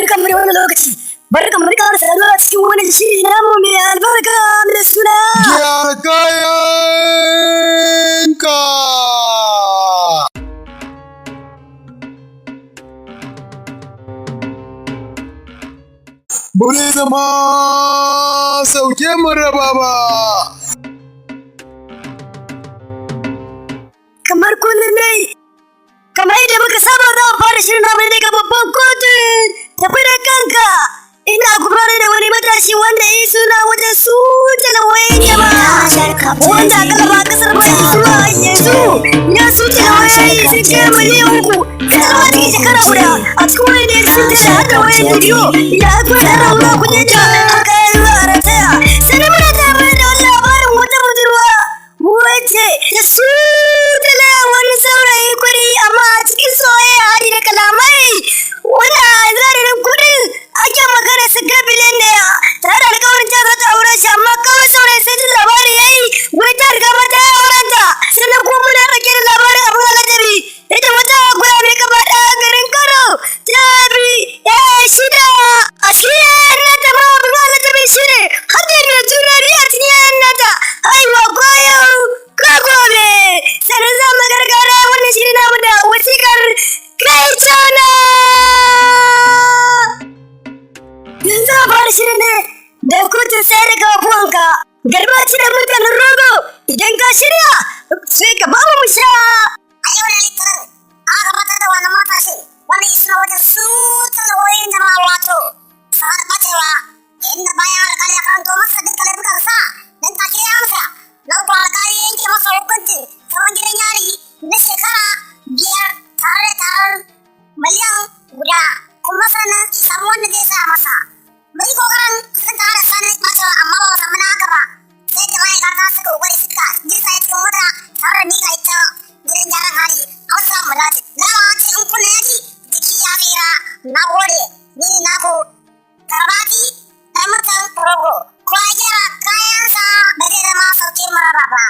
barkan mu da wannan lokaci barkan mu da saduwa cikin wannan shiri namu mai albarka mai suna gyara kayanka. Bure zama sauke mu raba ba. Kamar kullum ne kamar yadda muka saba za mu fara shirin namu daga babban kotu tafi da kanka ina gudanar da wani matashi wanda ya yi suna wajen su talawayen jama'a wanda aka gaba kasar mai zuwa yanzu ya su talawayen sun kai miliyan 3 kasar ma cikin shekara guda a cikin wani ne sun tara har da wayan bidiyo ya haifar da rauna kudin da aka yi zuwa a rataya sannan muna tare da wani labarin wata budurwa wacce da su wani saurayi kuri amma a cikin soyayya hari da kalamai wanda a zaririn kudin ake magana su ga biliyan daya tare da alƙawarin ta za ta aure shi amma kawai saurayi sai jin labari ya yi wai ta riga mata ya auren ta sannan kuma muna rage da labarin abin alajabi ita wata gwaya mai gaba ɗaya garin Kano ta bi ya shida a shi yayan nata ma abin alajabi shi ne har da mai juna biyu a cikin yayan nata haihuwa kwayan kagobe sannan za mu gargara wannan shiri namu da wasikar kai tana yanzu a fara shirin ne da kotun sai da kafuwanka garbaci da mutanen rogo idan ka shirya sai ka ba mu sha a yau da litinin an gabatar da wani matashi wanda ya suna wajen su talawoyin jama'a wato sa'ad bacewa inda bayan alƙali ya karanto masa dukkan laifukansa nan take ya amsa nan kuwa alƙali ya yanke masa hukuncin zaman gidan yari na shekara 5 tare da taron miliyan guda kuma sannan ki samu wanda zai sa masa mai kokarin kusanta da sanin bacewa amma ba mu samu na haka ba sai da ma'aikata suka kokari suka jinsa ya cikin mota tare da nika ita gidan gyaran hali a wasu samu dace dama an ce in kuna yaji jiki ya tsira na gode ni naku karbati ɗan mutan rogo ko ya gyara kayansa ba zai zama sauke maraba ba.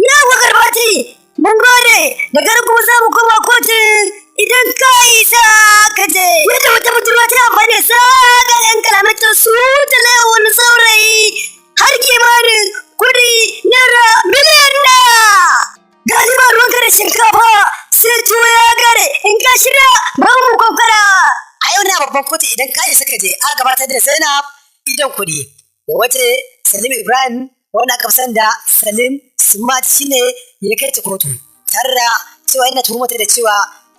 yawa garbati mun gode da garin kuma za mu koma kotun idan ka isa ka je wata budurwa ta amfani sa ga yan kalamata su tala wani saurayi har kimanin kudi naira miliyan na galiba ruwanka da shinkafa sai tuwo ya gare in ka shirya ba mu kokara a yau na babban kotu idan ka isa ka je a gabatar da Zainab idan kudi da wace Salim Ibrahim wanda aka san da Salim Smart shine ya kai ta kotu tare da cewa ina tuhumata da cewa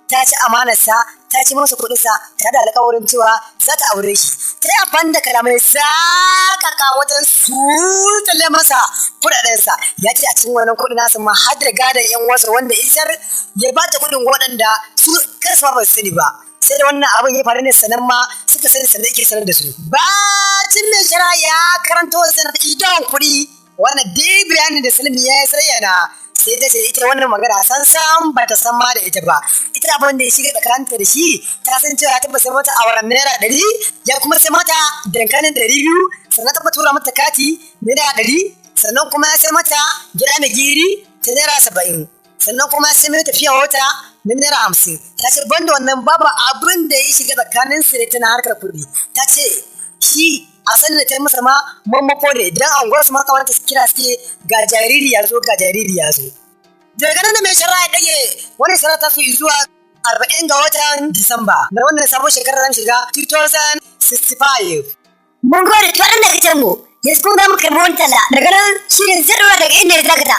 ta ci amanarsa ta ci masa kuɗinsa tare da alƙawarin cewa za ta aure shi ta yi amfani da kalamai zakaka wajen sultale masa kuɗaɗensa ya ce a cikin wannan kuɗin nasu ma har da gadon yan wasu wanda isar ya ba ta kuɗin waɗanda su karsa ba su sani ba sai da wannan abin ya faru ne sanan ma suka sani sannan yake sanar da su bacin mai shara ya karanto sanar da idon kuɗi wannan dai bayanin da Salim ya zayyana sai ta ce ita wannan magana san ba ta san ma da ita ba ita abin da ya shiga tsakaninta da shi ta san cewa ta sai mata auren naira 100 ya kuma sai mata dankalin 200 sannan ta tura mata kati naira 100 sannan kuma ya sai mata gida mai giri ta naira 70 sannan kuma sai mai tafiya wata na naira 50 ta ce banda wannan babu abin da ya shiga tsakanin su da tana harkar kuɗi ta ce shi a sanin da ta yi masa ma mammako ne idan an gwarsu ma kawai ta kira suke ga jariri ya zo daga nan da mai shara ya ɗage wani shara ta fi zuwa 40 ga watan Disamba na wannan sabon shekarar zan shiga 2065 mun gode to an daga can mu yanzu kun ga muka yi wani tala daga nan shirin zai daga inda ya dakata